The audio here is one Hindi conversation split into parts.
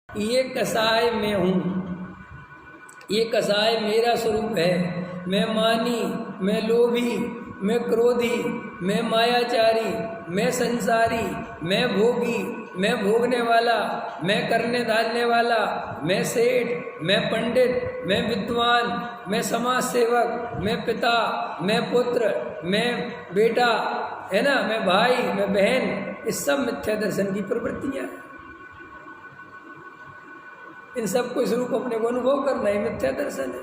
ये कसाय मैं हूँ, ये कसाय मेरा स्वरूप है। मैं मानी, मैं लोभी, मैं क्रोधी, मैं मायाचारी, मैं संसारी, मैं भोगी, मैं भोगने वाला, मैं करने धारने वाला, मैं सेठ, मैं पंडित, मैं विद्वान, मैं समाज सेवक, मैं पिता, मैं पुत्र, मैं बेटा, है ना, मैं भाई, मैं बहन, ये सब मिथ्या दर्शन की प्रवृत्तियाँ हैं। इन सब को स्वरूप अपने को अनुभव करना ही मिथ्या दर्शन है।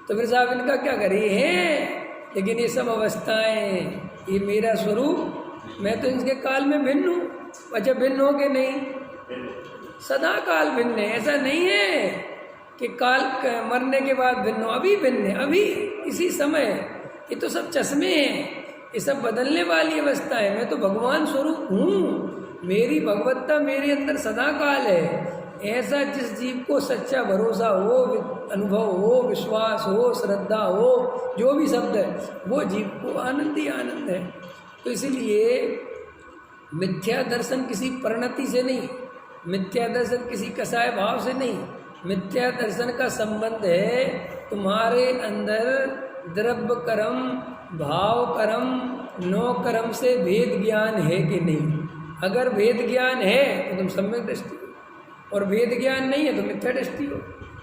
तो फिर साहब इनका क्या करें हैं, लेकिन ये सब अवस्थाएं, ये मेरा स्वरूप, मैं तो इनके काल में भिन्न हूँ। अच्छा भिन्न हो के नहीं, सदा काल भिन्न है। ऐसा नहीं है कि काल मरने के बाद भिन्न हो, अभी भिन्न है, अभी इसी समय। ये तो सब चश्मे हैं, ये सब बदलने वाली अवस्था है। मैं तो भगवान स्वरूप हूँ, मेरी भगवत्ता मेरे अंदर सदा काल है। ऐसा जिस जीव को सच्चा भरोसा हो, अनुभव हो, विश्वास हो, श्रद्धा हो, जो भी शब्द है, वो जीव को आनंद ही आनंद है। तो इसलिए मिथ्या दर्शन किसी परिणति से नहीं, मिथ्या दर्शन किसी कसाय भाव से नहीं, मिथ्या दर्शन का संबंध है तुम्हारे अंदर द्रव्य कर्म, भाव कर्म, नो कर्म से भेद ज्ञान है कि नहीं। अगर भेद ज्ञान है तो तुम सम्यक दृष्टि हो, और वेद ज्ञान नहीं है तो मिथ्या दृष्टि हो।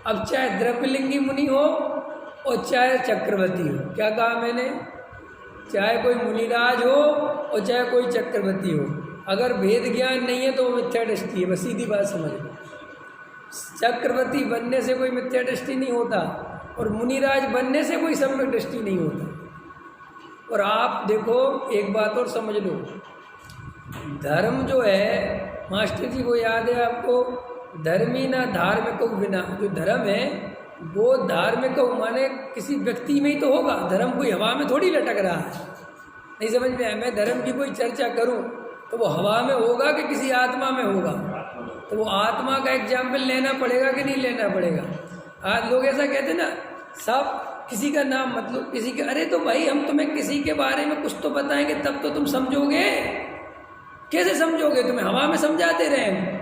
अब चाहे द्रव्यलिंगी मुनि हो और चाहे चक्रवर्ती हो, क्या कहा मैंने, चाहे कोई मुनिराज हो और चाहे कोई चक्रवर्ती हो, अगर भेद ज्ञान नहीं है तो वो मिथ्या दृष्टि है। बस सीधी बात समझ लो, चक्रवर्ती बनने से कोई मिथ्या दृष्टि नहीं होता और मुनिराज बनने से कोई सम्यक दृष्टि नहीं होता। और आप देखो एक बात और समझ लो, धर्म जो है मास्टर जी वो याद है आपको, धर्मी ना धार्मिक बिना। जो धर्म है वो धार्मिक माने किसी व्यक्ति में ही तो होगा, धर्म कोई हवा में थोड़ी लटक रहा है। नहीं समझ में आया, मैं धर्म की कोई चर्चा करूं तो वो हवा में होगा कि किसी आत्मा में होगा। तो वो आत्मा का एग्जाम्पल लेना पड़ेगा कि नहीं लेना पड़ेगा। आज लोग ऐसा कहते ना, सब किसी का नाम मतलब किसी के, अरे तो भाई हम तुम्हें किसी के बारे में कुछ तो बताएंगे तब तो तुम समझोगे। कैसे समझोगे, तुम्हें हवा में समझाते रहे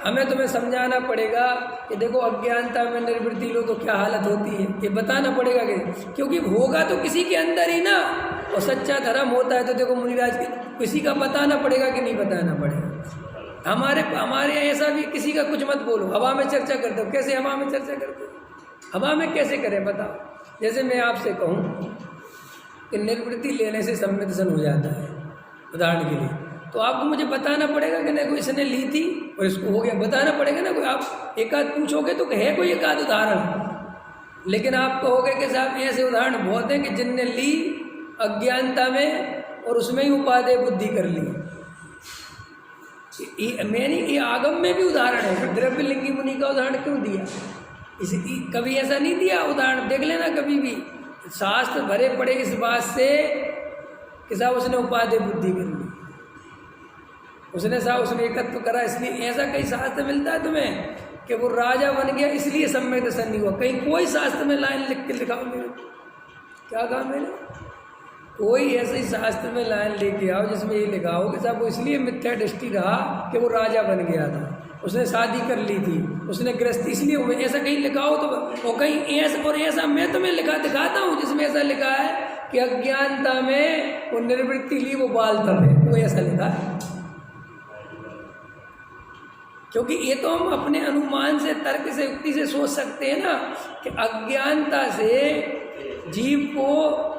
हमें तुम्हें समझाना पड़ेगा कि देखो अज्ञानता में निर्वृत्ति लो तो क्या हालत होती है, ये बताना पड़ेगा कि, क्योंकि होगा तो किसी के अंदर ही ना। और सच्चा धर्म होता है तो देखो मुनिराज किसी का बताना पड़ेगा कि नहीं बताना पड़ेगा। हमारे ऐसा भी किसी का कुछ मत बोलो, हवा में चर्चा करते हो। कैसे हवा में चर्चा करते हो, हवा में कैसे करें बताओ। जैसे मैं आपसे कहूँ कि निर्वृत्ति लेने से सम्यक दर्शन हो जाता है उदाहरण के लिए, तो आपको मुझे बताना पड़ेगा कि नहीं कोई इसने ली थी और इसको हो गया, बताना पड़ेगा ना। कोई आप एक आध पूछोगे तो है कोई एक आध उदाहरण, लेकिन आप कहोगे कि साहब ऐसे उदाहरण बहुत हैं कि जिनने ली अज्ञानता में और उसमें ही उपादेय बुद्धि कर ली। मैंने ये आगम में भी उदाहरण है, द्रव्यलिंगी मुनि का उदाहरण क्यों दिया, इसी कभी ऐसा नहीं दिया उदाहरण, देख लेना कभी भी। शास्त्र भरे पड़े इस बात से कि साहब उसने उपादेय बुद्धि कर ली, उसने साहब उसने एकत्व करा, इसलिए ऐसा कई शास्त्र मिलता है तुम्हें कि वो राजा बन गया इसलिए सम्यक दर्शन नहीं हुआ। कहीं कोई शास्त्र में लाइन लिख के लिखाओ मेरे, क्या कहा मैंने, कोई ऐसे शास्त्र में लाइन लेके आओ जिसमें ये लिखा हो कि साहब वो इसलिए मिथ्या दृष्टि रहा कि वो राजा बन गया था, उसने शादी कर ली थी, उसने गृहस्थी इसलिए हुए, ऐसा कहीं लिखा हो तो। और कहीं ऐसा, और ऐसा मैं तुम्हें दिखाता हूँ जिसमें ऐसा लिखा है कि अज्ञानता में वो निर्वृत्ति ली, वो बाल तब है, वो ऐसा लिखा है। क्योंकि ये तो हम अपने अनुमान से, तर्क से, युक्ति से सोच सकते हैं ना कि अज्ञानता से जीव को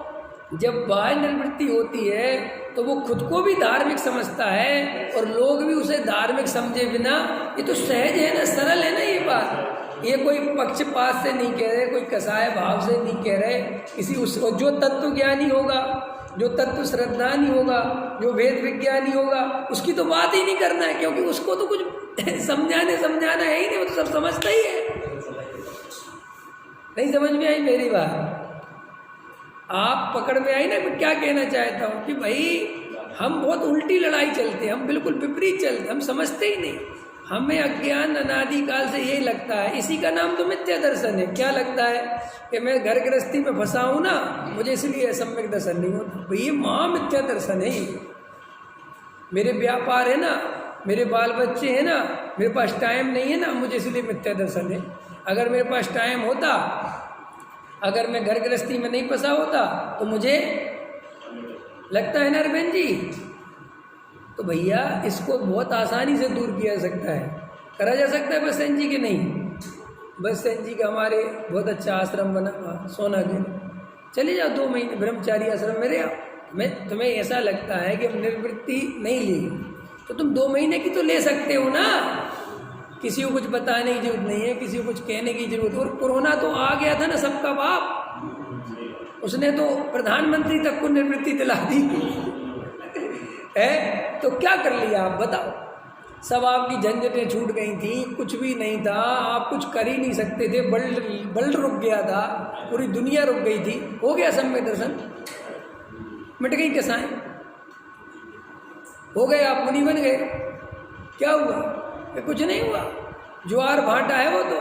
जब बाह्य निर्वृत्ति होती है तो वो खुद को भी धार्मिक समझता है और लोग भी उसे धार्मिक समझे बिना, ये तो सहज है ना, सरल है ना ये बात। ये कोई पक्षपात से नहीं कह रहे, कोई कसाय भाव से नहीं कह रहे। किसी उसको जो तत्व ज्ञानी होगा, जो तत्व श्रद्धानी होगा, जो वेद विज्ञानी होगा, उसकी तो बात ही नहीं करना है, क्योंकि उसको तो कुछ समझाना है ही नहीं, वो तो सब समझता ही है। नहीं समझ में आई मेरी बात, आप पकड़ में आई ना। मैं क्या कहना चाहता हूँ कि भाई हम बहुत उल्टी लड़ाई चलते हैं, हम बिल्कुल विपरीत चलते, हम समझते ही नहीं। हमें अज्ञान अनादिकाल से यही लगता है, इसी का नाम तो मिथ्या दर्शन है। क्या लगता है कि मैं घर गृहस्थी में फंसा हूँ ना, मुझे इसलिए सम्यक दर्शन नहीं होता। भाई ये महा मिथ्या दर्शन है। मेरे व्यापार है ना, मेरे बाल बच्चे हैं ना, मेरे पास टाइम नहीं है ना, मुझे इसलिए मिथ्या दर्शन है। अगर मेरे पास टाइम होता, अगर मैं घर गृहस्थी में नहीं फंसा होता तो मुझे लगता है ना अरविंद जी, तो भैया इसको बहुत आसानी से दूर किया जा सकता है, करा जा सकता है बस सेन जी के नहीं। बस सेन जी का हमारे बहुत अच्छा आश्रम बना हुआ सोनागिर, चले जाओ 2 महीने ब्रह्मचारी आश्रम में रहे आओ। मैं तुम्हें ऐसा लगता है कि हम निवृत्ति नहीं ली, तो तुम 2 महीने की तो ले सकते हो ना, किसी को कुछ बताने की जरूरत नहीं है, किसी को कुछ कहने की जरूरत। और कोरोना तो आ गया था ना सबका बाप, उसने तो प्रधानमंत्री तक को निवृत्ति दिला दी है, तो क्या कर लिया आप बताओ। सब आपकी झंझटें छूट गई थी, कुछ भी नहीं था, आप कुछ कर ही नहीं सकते थे, वर्ल्ड रुक गया था, पूरी दुनिया रुक गई थी, हो गया सम्यक दर्शन, मिट गई कसाएं, हो गए आप मुनि बन गए। क्या हुआ? कुछ नहीं हुआ, ज्वार भाटा है वो तो।